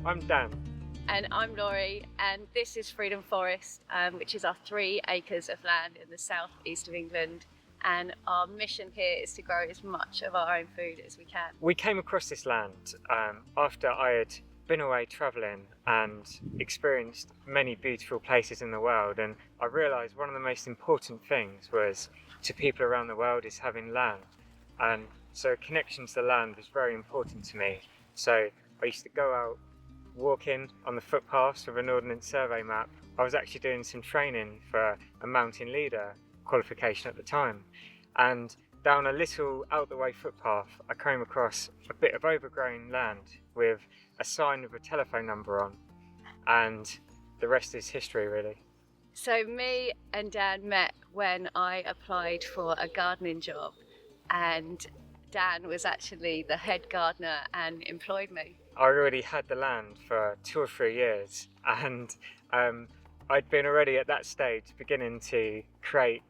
I'm Dan. And I'm Laurie, and this is Freedom Forest, which is our 3 acres of land in the southeast of England. And our mission here is to grow as much of our own food as we can. We came across this land after I had been away travelling and experienced many beautiful places in the world, and I realised one of the most important things was to people around the world is having land, and so a connection to the land was very important to me. So I used to go out walking on the footpaths with an Ordnance Survey map. I was actually doing some training for a mountain leader qualification at the time, and down a little out the way footpath I came across a bit of overgrown land with a sign with a telephone number on, and the rest is history really. So me and Dan met when I applied for a gardening job, and Dan was actually the head gardener and employed me. I already had the land for 2 or 3 years, and I'd been already at that stage beginning to create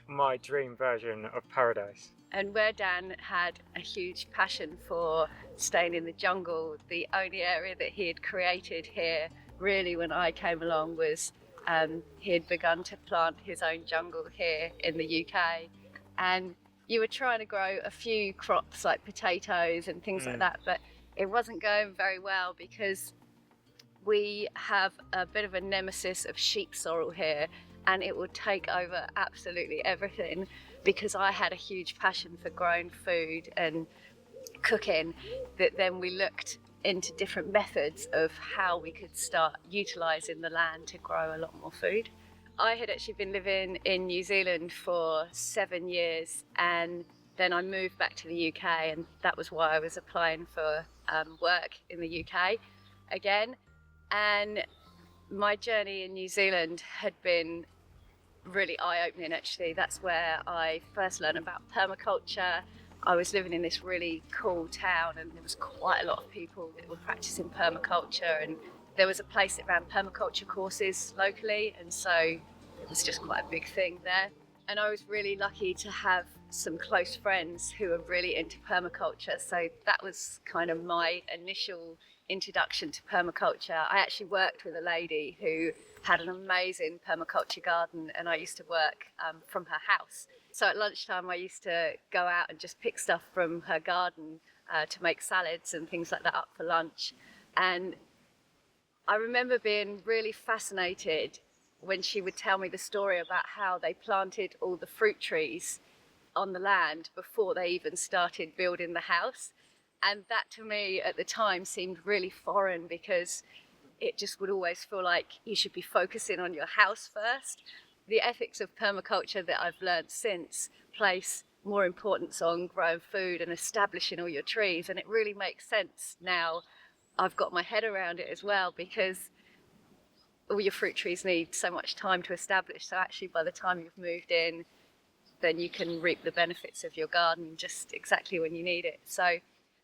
my dream version of paradise. And where Dan had a huge passion for staying in the jungle, the only area that he had created here really when I came along was he had begun to plant his own jungle here in the UK, and you were trying to grow a few crops like potatoes and things like that, but it wasn't going very well because we have a bit of a nemesis of sheep sorrel here, and it would take over absolutely everything. Because I had a huge passion for growing food and cooking, that then we looked into different methods of how we could start utilising the land to grow a lot more food. I had actually been living in New Zealand for 7 years, and then I moved back to the UK, and that was why I was applying for work in the UK again. And my journey in New Zealand had been really eye-opening actually. That's where I first learned about permaculture. I was living in this really cool town, and there was quite a lot of people that were practicing permaculture, and there was a place that ran permaculture courses locally, and so it was just quite a big thing there. And I was really lucky to have some close friends who were really into permaculture, so that was kind of my initial introduction to permaculture. I actually worked with a lady who had an amazing permaculture garden, and I used to work from her house. So at lunchtime I used to go out and just pick stuff from her garden to make salads and things like that up for lunch. And I remember being really fascinated when she would tell me the story about how they planted all the fruit trees on the land before they even started building the house. And that to me at the time seemed really foreign, because it just would always feel like you should be focusing on your house first. The ethics of permaculture that I've learned since place more importance on growing food and establishing all your trees, and it really makes sense now. I've got my head around it as well, because all your fruit trees need so much time to establish, so actually by the time you've moved in, then you can reap the benefits of your garden just exactly when you need it. So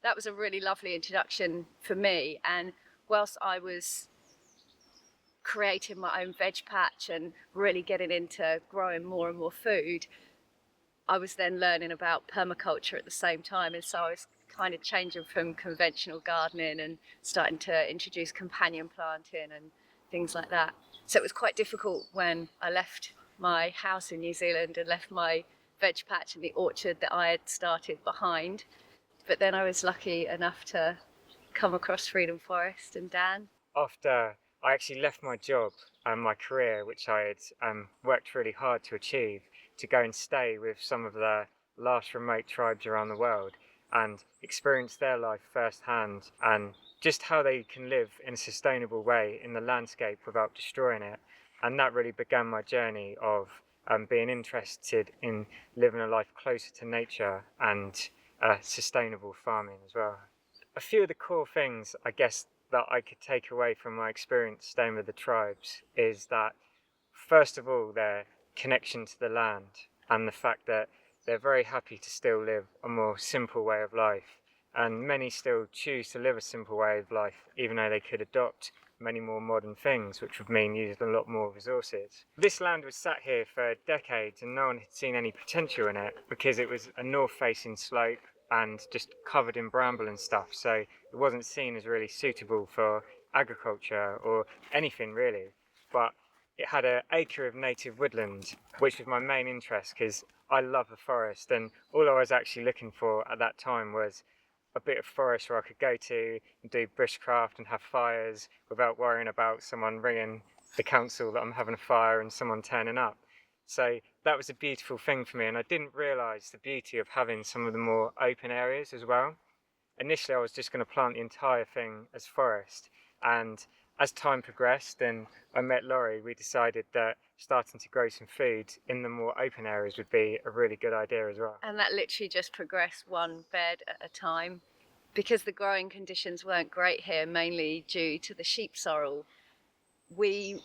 that was a really lovely introduction for me. And whilst I was creating my own veg patch and really getting into growing more and more food, I was then learning about permaculture at the same time. And so I was kind of changing from conventional gardening and starting to introduce companion planting and things like that. So it was quite difficult when I left my house in New Zealand and left my veg patch and the orchard that I had started behind. But then I was lucky enough to come across Freedom Forest and Dan. After I actually left my job and my career, which I had worked really hard to achieve, to go and stay with some of the last remote tribes around the world and experience their life firsthand, and just how they can live in a sustainable way in the landscape without destroying it. And that really began my journey of being interested in living a life closer to nature and sustainable farming as well. A few of the core things, I guess, that I could take away from my experience staying with the tribes is that, first of all, their connection to the land and the fact that they're very happy to still live a more simple way of life. And many still choose to live a simple way of life, even though they could adopt many more modern things, which would mean using a lot more resources. This land was sat here for decades and no one had seen any potential in it, because it was a north-facing slope and just covered in bramble and stuff, so it wasn't seen as really suitable for agriculture or anything really, but it had an acre of native woodland, which was my main interest because I love the forest, and all I was actually looking for at that time was a bit of forest where I could go to and do bushcraft and have fires without worrying about someone ringing the council that I'm having a fire and someone turning up. So that was a beautiful thing for me, and I didn't realise the beauty of having some of the more open areas as well. Initially I was just going to plant the entire thing as forest, and as time progressed and I met Laurie, we decided that starting to grow some food in the more open areas would be a really good idea as well. And that literally just progressed one bed at a time. Because the growing conditions weren't great here, mainly due to the sheep sorrel, we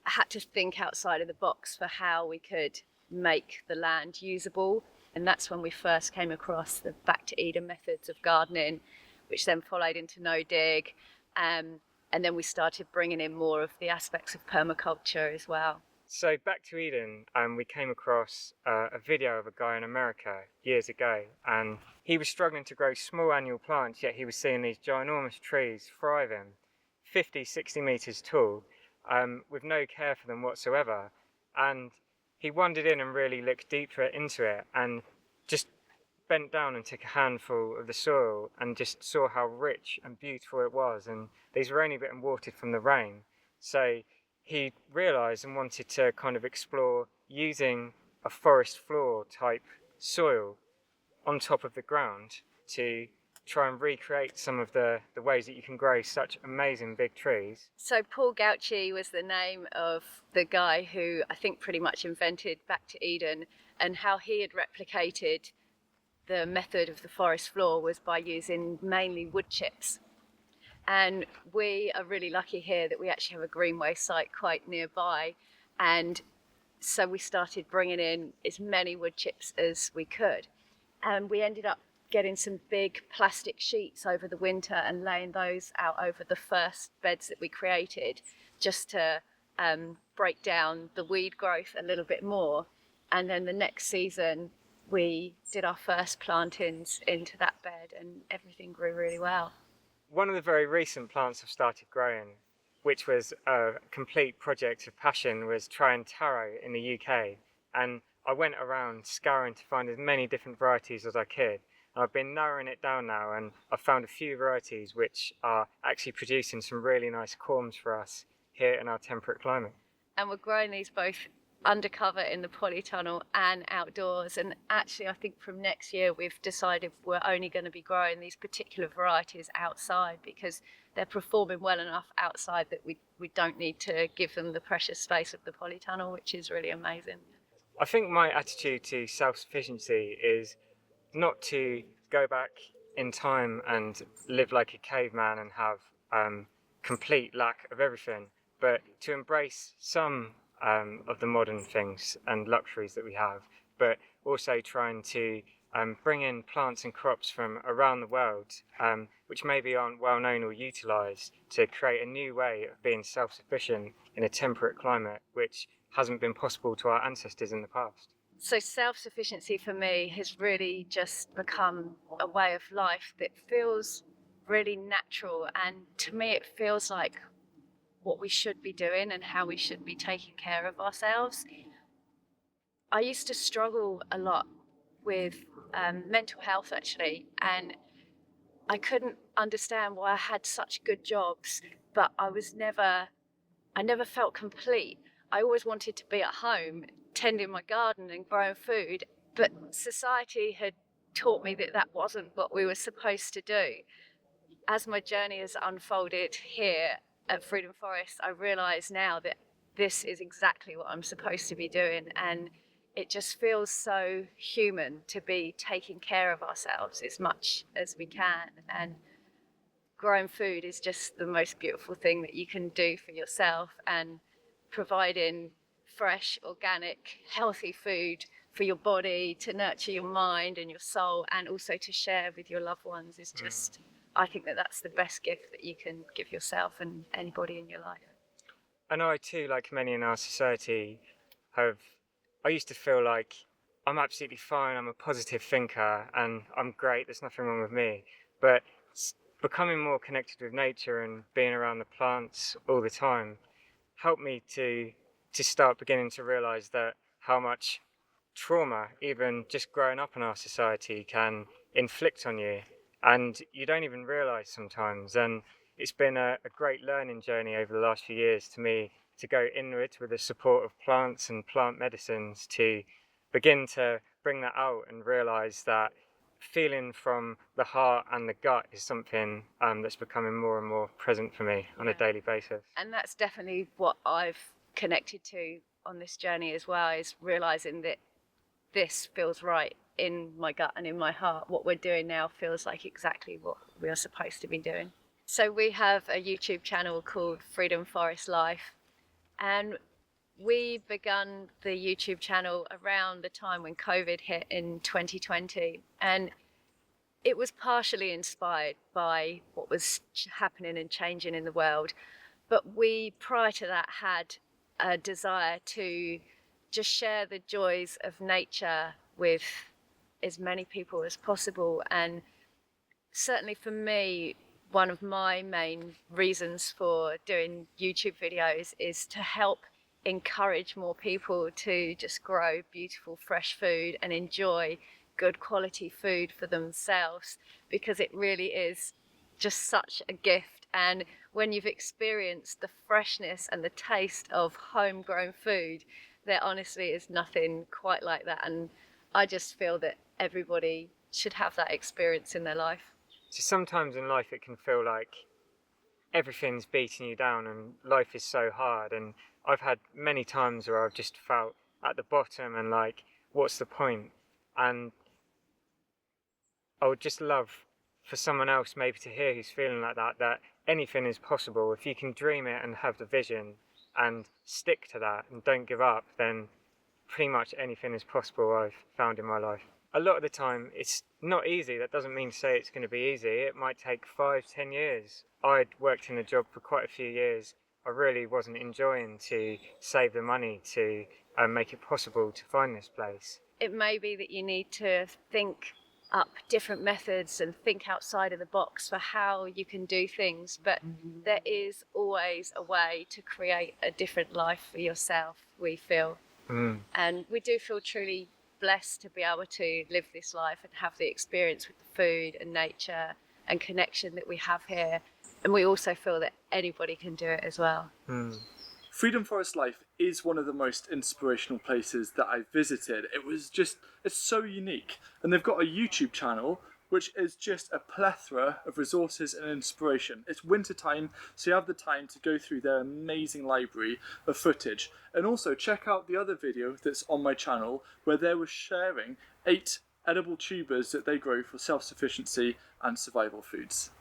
had to think outside of the box for how we could make the land usable. And that's when we first came across the back to Eden methods of gardening, which then followed into no dig. And then we started bringing in more of the aspects of permaculture as well. So back to Eden, we came across a video of a guy in America years ago, and he was struggling to grow small annual plants, yet he was seeing these ginormous trees thriving, 50, 60 meters tall, with no care for them whatsoever. And he wandered in and really looked deeper into it, and just bent down and took a handful of the soil and just saw how rich and beautiful it was. And these were only being watered from the rain. So he realised and wanted to kind of explore using a forest floor type soil on top of the ground to try and recreate some of the ways that you can grow such amazing big trees. So Paul Gauci was the name of the guy who I think pretty much invented Back to Eden, and how he had replicated the method of the forest floor was by using mainly wood chips. And we are really lucky here that we actually have a greenway site quite nearby, and so we started bringing in as many wood chips as we could, and we ended up getting some big plastic sheets over the winter and laying those out over the first beds that we created, just to break down the weed growth a little bit more. And then the next season we did our first plantings into that bed, and everything grew really well. One of the very recent plants I've started growing, which was a complete project of passion, was trying taro in the UK. And I went around scouring to find as many different varieties as I could. And I've been narrowing it down now, and I've found a few varieties which are actually producing some really nice corms for us here in our temperate climate. And we're growing these both undercover in the polytunnel and outdoors, and actually I think from next year we've decided we're only going to be growing these particular varieties outside, because they're performing well enough outside that we don't need to give them the precious space of the polytunnel, which is really amazing. I think my attitude to self-sufficiency is not to go back in time and live like a caveman and have complete lack of everything, but to embrace some of the modern things and luxuries that we have, but also trying to bring in plants and crops from around the world, which maybe aren't well known or utilised, to create a new way of being self-sufficient in a temperate climate, which hasn't been possible to our ancestors in the past. So self-sufficiency for me has really just become a way of life that feels really natural, and to me it feels like what we should be doing and how we should be taking care of ourselves. I used to struggle a lot with mental health actually, and I couldn't understand why I had such good jobs, but I never felt complete. I always wanted to be at home tending my garden and growing food, but society had taught me that that wasn't what we were supposed to do. As my journey has unfolded here at Freedom Forest, I realise now that this is exactly what I'm supposed to be doing, and it just feels so human to be taking care of ourselves as much as we can. And growing food is just the most beautiful thing that you can do for yourself, and providing fresh, organic, healthy food for your body to nurture your mind and your soul, and also to share with your loved ones, is just, I think that that's the best gift that you can give yourself and anybody in your life. And I too, like many in our society, I used to feel like I'm absolutely fine, I'm a positive thinker and I'm great, there's nothing wrong with me. But becoming more connected with nature and being around the plants all the time helped me to start beginning to realize that how much trauma even just growing up in our society can inflict on you, and you don't even realize sometimes. And it's been a great learning journey over the last few years to me to go inward with the support of plants and plant medicines to begin to bring that out and realize that feeling from the heart and the gut is something that's becoming more and more present for me on a daily basis. And that's definitely what I've connected to on this journey as well, is realizing that this feels right in my gut and in my heart. What we're doing now feels like exactly what we are supposed to be doing. So we have a YouTube channel called Freedom Forest Life, and we begun the YouTube channel around the time when COVID hit in 2020, and it was partially inspired by what was happening and changing in the world. But we, prior to that, had a desire to just share the joys of nature with as many people as possible. And certainly for me, one of my main reasons for doing YouTube videos is to help encourage more people to just grow beautiful, fresh food and enjoy good quality food for themselves, because it really is just such a gift. And when you've experienced the freshness and the taste of homegrown food, there honestly is nothing quite like that. And I just feel that everybody should have that experience in their life. So sometimes in life it can feel like everything's beating you down and life is so hard, and I've had many times where I've just felt at the bottom and like, what's the point? And I would just love for someone else maybe to hear who's feeling like that, that anything is possible. If you can dream it and have the vision and stick to that and don't give up, then pretty much anything is possible, I've found in my life. A lot of the time it's not easy. That doesn't mean to say it's going to be easy. It might take 5-10 years. I'd worked in a job for quite a few years. I really wasn't enjoying to save the money to make it possible to find this place. It may be that you need to think up different methods and think outside of the box for how you can do things, but there is always a way to create a different life for yourself, we feel. And we do feel truly blessed to be able to live this life and have the experience with the food and nature and connection that we have here. And we also feel that anybody can do it as well. Freedom Forest Life is one of the most inspirational places that I've visited. It's so unique. And they've got a YouTube channel which is just a plethora of resources and inspiration. It's winter time, so you have the time to go through their amazing library of footage. And also check out the other video that's on my channel where they were sharing 8 edible tubers that they grow for self-sufficiency and survival foods.